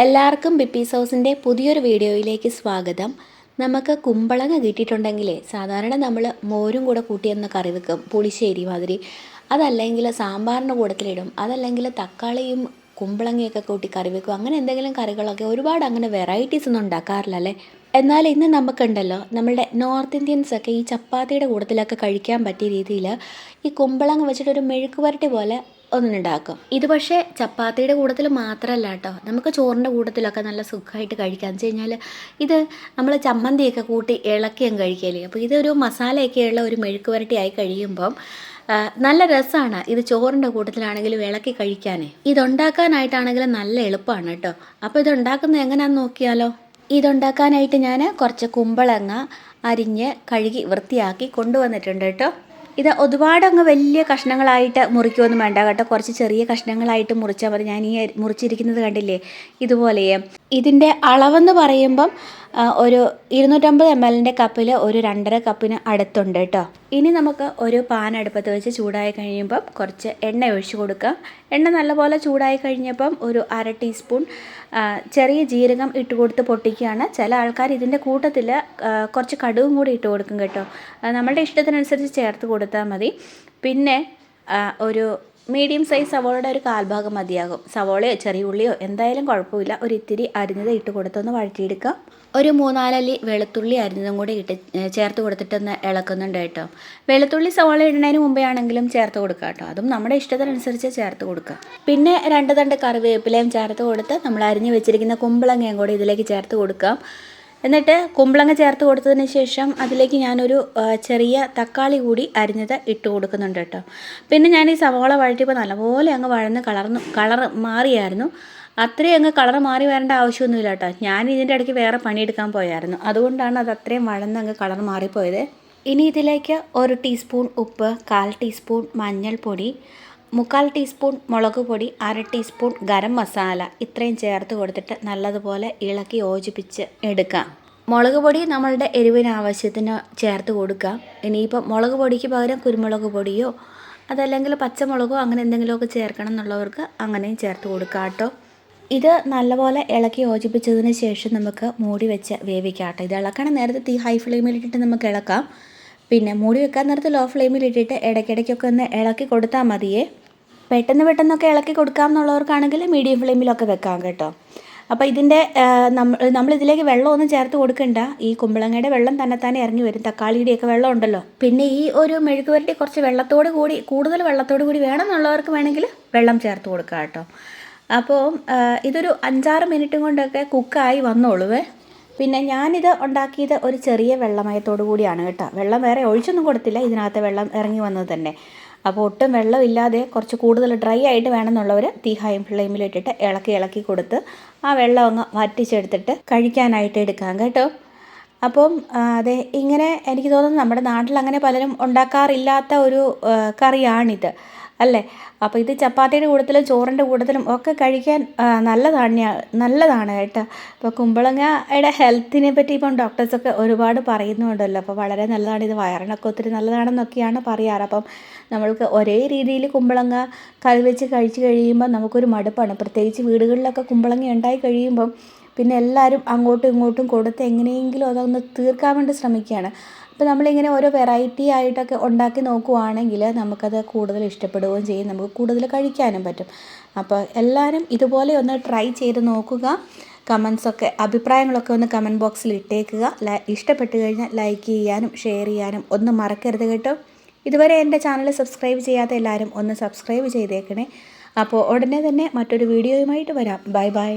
എല്ലാവർക്കും ബിപ്പീസ് ഹൗസിൻ്റെ പുതിയൊരു വീഡിയോയിലേക്ക് സ്വാഗതം. നമുക്ക് കുമ്പളങ്ങ കിട്ടിയിട്ടുണ്ടെങ്കിലേ സാധാരണ നമ്മൾ മോരും കൂടെ കൂട്ടിയൊന്ന് കറി വെക്കും, പുളിശ്ശേരി മാതിരി. അതല്ലെങ്കിൽ സാമ്പാറിൻ്റെ കൂട്ടത്തിലിടും, അതല്ലെങ്കിൽ തക്കാളിയും കുമ്പളങ്ങയൊക്കെ കൂട്ടി കറി വെക്കും. അങ്ങനെ എന്തെങ്കിലും കറികളൊക്കെ ഒരുപാട് അങ്ങനെ വെറൈറ്റീസ് ഒന്നും ഉണ്ടാക്കാറില്ലല്ലേ. എന്നാൽ ഇന്ന് നമുക്കുണ്ടല്ലോ, നമ്മളുടെ നോർത്ത് ഇന്ത്യൻസൊക്കെ ഈ ചപ്പാത്തിയുടെ കൂട്ടത്തിലൊക്കെ കഴിക്കാൻ പറ്റിയ രീതിയിൽ ഈ കുമ്പളങ്ങ വെച്ചിട്ടൊരു മെഴുക്ക് പുരട്ടി പോലെ ഒന്നുണ്ടാക്കും. ഇത് പക്ഷേ ചപ്പാത്തിയുടെ കൂട്ടത്തിൽ മാത്രമല്ല കേട്ടോ, നമുക്ക് ചോറിൻ്റെ കൂട്ടത്തിലൊക്കെ നല്ല സുഖമായിട്ട് കഴിക്കാം. എന്ന് വെച്ച് കഴിഞ്ഞാൽ ഇത് നമ്മൾ ചമ്മന്തിയൊക്കെ കൂട്ടി ഇളക്കിയും കഴിക്കല്. അപ്പോൾ ഇതൊരു മസാലയൊക്കെയുള്ള ഒരു മെഴുക്ക് പുരട്ടി ആയി കഴിയുമ്പം നല്ല രസമാണ്. ഇത് ചോറിൻ്റെ കൂട്ടത്തിലാണെങ്കിലും ഇളക്കി കഴിക്കാനേ. ഇതുണ്ടാക്കാനായിട്ടാണെങ്കിലും നല്ല എളുപ്പമാണ് കേട്ടോ. അപ്പോൾ ഇതുണ്ടാക്കുന്നത് എങ്ങനെയാണെന്ന് നോക്കിയാലോ. ഇതുണ്ടാക്കാനായിട്ട് ഞാൻ കുറച്ച് കുമ്പളങ്ങ അരിഞ്ഞ് കഴുകി വൃത്തിയാക്കി കൊണ്ടുവന്നിട്ടുണ്ട് കേട്ടോ. ഇത് ഒരുപാടങ്ങ് വലിയ കഷ്ണങ്ങളായിട്ട് മുറിക്കുമൊന്നും വേണ്ട കേട്ടോ, കുറച്ച് ചെറിയ കഷ്ണങ്ങളായിട്ട് മുറിച്ചാൽ മതി. ഞാൻ ഈ മുറിച്ചിരിക്കുന്നത് കണ്ടില്ലേ, ഇതുപോലെയേ. ഇതിൻ്റെ അളവെന്ന് പറയുമ്പം ഒരു 250 ml കപ്പിൽ ഒരു 2.5 കപ്പിന് അടുത്തുണ്ട് കേട്ടോ. ഇനി നമുക്ക് ഒരു പാൻ അടുപ്പത്ത് വെച്ച് ചൂടായി കഴിയുമ്പം കുറച്ച് എണ്ണ ഒഴിച്ച് കൊടുക്കാം. എണ്ണ നല്ലപോലെ ചൂടായി കഴിഞ്ഞപ്പം ഒരു 1/2 ടീസ്പൂൺ ചെറിയ ജീരകം ഇട്ട് കൊടുത്ത് പൊട്ടിക്കുകയാണ്. ചില ആൾക്കാർ ഇതിൻ്റെ കൂട്ടത്തിൽ കുറച്ച് കടുകും കൂടി ഇട്ട് കൊടുക്കും കേട്ടോ. നമ്മളുടെ ഇഷ്ടത്തിനനുസരിച്ച് ചേർത്ത് കൊടുത്താൽ മതി. പിന്നെ ഒരു മീഡിയം സൈസ് സവോളയുടെ ഒരു 1/4 ഭാഗം മതിയാകും. സവോളയോ ചെറിയ ഉള്ളിയോ എന്തായാലും കുഴപ്പമില്ല. ഒരു ഇത്തിരി അരിഞ്ഞത് ഇട്ട് കൊടുത്തൊന്ന് വഴറ്റിയെടുക്കാം. ഒരു 3-4 അല്ലി വെളുത്തുള്ളി അരിഞ്ഞതും കൂടി ചേർത്ത് കൊടുത്തിട്ടൊന്ന് ഇളക്കുന്നുണ്ട് കേട്ടോ. വെളുത്തുള്ളി സവോള ഇടുന്നതിന് മുമ്പേ ആണെങ്കിലും ചേർത്ത് കൊടുക്കുക കേട്ടോ. അതും നമ്മുടെ ഇഷ്ടത്തിനനുസരിച്ച് ചേർത്ത് കൊടുക്കുക. പിന്നെ 2 തണ്ട് കറിവേപ്പിലയും ചേർത്ത് കൊടുത്ത് നമ്മൾ അരിഞ്ഞ് വെച്ചിരിക്കുന്ന കുമ്പളങ്ങയും കൂടി ഇതിലേക്ക് ചേർത്ത് കൊടുക്കാം. എന്നിട്ട് കുമ്പളങ്ങ ചേർത്ത് കൊടുത്തതിന് ശേഷം അതിലേക്ക് ഞാനൊരു ചെറിയ തക്കാളി കൂടി അരിഞ്ഞത് ഇട്ട് കൊടുക്കുന്നുണ്ട് കേട്ടോ. പിന്നെ ഞാൻ ഈ സവാള വഴറ്റിയപ്പോൾ നല്ലപോലെ അങ്ങ് വഴന്ന് കളർ മാറിയായിരുന്നു. അത്രയും അങ്ങ് കളർ മാറി വരേണ്ട ആവശ്യമൊന്നുമില്ല കേട്ടോ. ഞാൻ ഇതിൻ്റെ ഇടയ്ക്ക് വേറെ പണിയെടുക്കാൻ പോയായിരുന്നു, അതുകൊണ്ടാണ് അത് അത്രയും വഴന്ന് അങ്ങ് കളർ മാറിപ്പോയത്. ഇനി ഇതിലേക്ക് 1 ടീസ്പൂൺ ഉപ്പ്, 1/4 ടീസ്പൂൺ മഞ്ഞൾപ്പൊടി, 3/4 ടീസ്പൂൺ മുളക് പൊടി, 1/2 ടീസ്പൂൺ ഗരം മസാല ഇത്രയും ചേർത്ത് കൊടുത്തിട്ട് നല്ലതുപോലെ ഇളക്കി യോജിപ്പിച്ച് എടുക്കാം. മുളക് പൊടി നമ്മളുടെ എരിവിന് ആവശ്യത്തിന് ചേർത്ത് കൊടുക്കാം. ഇനിയിപ്പം മുളക് പൊടിക്ക് പകരം കുരുമുളക് പൊടിയോ അതല്ലെങ്കിൽ പച്ചമുളകോ അങ്ങനെ എന്തെങ്കിലുമൊക്കെ ചേർക്കണം എന്നുള്ളവർക്ക് അങ്ങനെയും ചേർത്ത് കൊടുക്കാം കേട്ടോ. ഇത് നല്ലപോലെ ഇളക്കി യോജിപ്പിച്ചതിന് ശേഷം നമുക്ക് മൂടി വെച്ച് വേവിക്കാം കേട്ടോ. ഇത് ഇളക്കണം നേരത്തെ തീ ഹൈ ഫ്ലെയിമിലിട്ടിട്ട് നമുക്ക് ഇളക്കാം. പിന്നെ മൂടി വെക്കാൻ നേരത്ത് ലോ ഫ്ലെയിമിലിട്ടിട്ട് ഇടയ്ക്കിടയ്ക്കൊക്കെ ഒന്ന് ഇളക്കി കൊടുത്താൽ മതിയേ. പെട്ടെന്നൊക്കെ ഇളക്കി കൊടുക്കാം എന്നുള്ളവർക്കാണെങ്കിൽ മീഡിയം ഫ്ലെയിമിലൊക്കെ വെക്കാം കേട്ടോ. അപ്പോൾ ഇതിൻ്റെ നമ്മളിതിലേക്ക് വെള്ളമൊന്നും ചേർത്ത് കൊടുക്കണ്ട. ഈ കുമ്പളങ്ങയുടെ വെള്ളം തന്നെത്താനെ ഇറങ്ങി വരും. തക്കാളിയുടെയൊക്കെ വെള്ളം ഉണ്ടല്ലോ. പിന്നെ ഈ ഒരു മെഴുക്ക് പുരട്ടി കുറച്ച് കൂടുതൽ വെള്ളത്തോടു കൂടി വേണമെന്നുള്ളവർക്ക് വേണമെങ്കിൽ വെള്ളം ചേർത്ത് കൊടുക്കാം കേട്ടോ. അപ്പോൾ ഇതൊരു 5-6 മിനിറ്റും കൊണ്ടൊക്കെ കുക്കായി വന്നോളുവേ. പിന്നെ ഞാനിത് ഉണ്ടാക്കിയത് ഒരു ചെറിയ വെള്ളമയത്തോടു കൂടിയാണ് കേട്ടോ. വെള്ളം വേറെ ഒഴിച്ചൊന്നും കൊടുത്തില്ല, ഇതിനകത്ത് വെള്ളം ഇറങ്ങി വന്നത് തന്നെ. അപ്പോൾ ഒട്ടും വെള്ളമില്ലാതെ കുറച്ച് കൂടുതൽ ഡ്രൈ ആയിട്ട് വേണമെന്നുള്ളവർ തീ ഹൈ ഫ്ലെയിമിലിട്ടിട്ട് ഇളക്കി കൊടുത്ത് ആ വെള്ളം അങ്ങ് വറ്റിച്ചെടുത്തിട്ട് കഴിക്കാനായിട്ട് എടുക്കാം കേട്ടോ. അപ്പം അതെ, ഇങ്ങനെ എനിക്ക് തോന്നുന്നു നമ്മുടെ നാട്ടിൽ അങ്ങനെ പലരും ഉണ്ടാക്കാറില്ലാത്ത ഒരു കറിയാണിത് അല്ലേ. അപ്പോൾ ഇത് ചപ്പാത്തിയുടെ കൂട്ടത്തിലും ചോറിൻ്റെ കൂട്ടത്തിലും ഒക്കെ കഴിക്കാൻ നല്ലതാണ് കേട്ടോ. ഇപ്പോൾ കുമ്പളങ്ങയുടെ ഹെൽത്തിനെ പറ്റി ഇപ്പം ഡോക്ടേഴ്സൊക്കെ ഒരുപാട് പറയുന്നുണ്ടല്ലോ. അപ്പോൾ വളരെ നല്ലതാണ്, ഇത് വയറിനൊക്കെ ഒത്തിരി നല്ലതാണെന്നൊക്കെയാണ് പറയാറ്. അപ്പം നമ്മൾക്ക് ഒരേ രീതിയിൽ കുമ്പളങ്ങ കറി വെച്ച് കഴിച്ച് കഴിയുമ്പോൾ നമുക്കൊരു മടുപ്പാണ്. പ്രത്യേകിച്ച് വീടുകളിലൊക്കെ കുമ്പളങ്ങ ഉണ്ടായി കഴിയുമ്പം പിന്നെ എല്ലാവരും അങ്ങോട്ടും ഇങ്ങോട്ടും കൊടുത്ത് എങ്ങനെയെങ്കിലും അതൊന്ന് തീർക്കാൻ വേണ്ടി ശ്രമിക്കുകയാണ്. അപ്പോൾ നമ്മളിങ്ങനെ ഓരോ വെറൈറ്റി ആയിട്ടൊക്കെ ഉണ്ടാക്കി നോക്കുവാണെങ്കിൽ നമുക്കത് കൂടുതൽ ഇഷ്ടപ്പെടുകയും ചെയ്യും, നമുക്ക് കൂടുതൽ കഴിക്കാനും പറ്റും. അപ്പോൾ എല്ലാവരും ഇതുപോലെ ഒന്ന് ട്രൈ ചെയ്ത് നോക്കുക. അഭിപ്രായങ്ങളൊക്കെ ഒന്ന് കമൻറ്റ് ബോക്സിൽ ഇട്ടേക്കുക. ഇഷ്ടപ്പെട്ട് കഴിഞ്ഞാൽ ലൈക്ക് ചെയ്യാനും ഷെയർ ചെയ്യാനും ഒന്നും മറക്കരുത് കേട്ടോ. ഇതുവരെ എൻ്റെ ചാനൽ സബ്സ്ക്രൈബ് ചെയ്യാത്ത എല്ലാവരും ഒന്ന് സബ്സ്ക്രൈബ് ചെയ്തേക്കണേ. അപ്പോൾ ഉടനെ തന്നെ മറ്റൊരു വീഡിയോയുമായിട്ട് വരാം. ബൈ.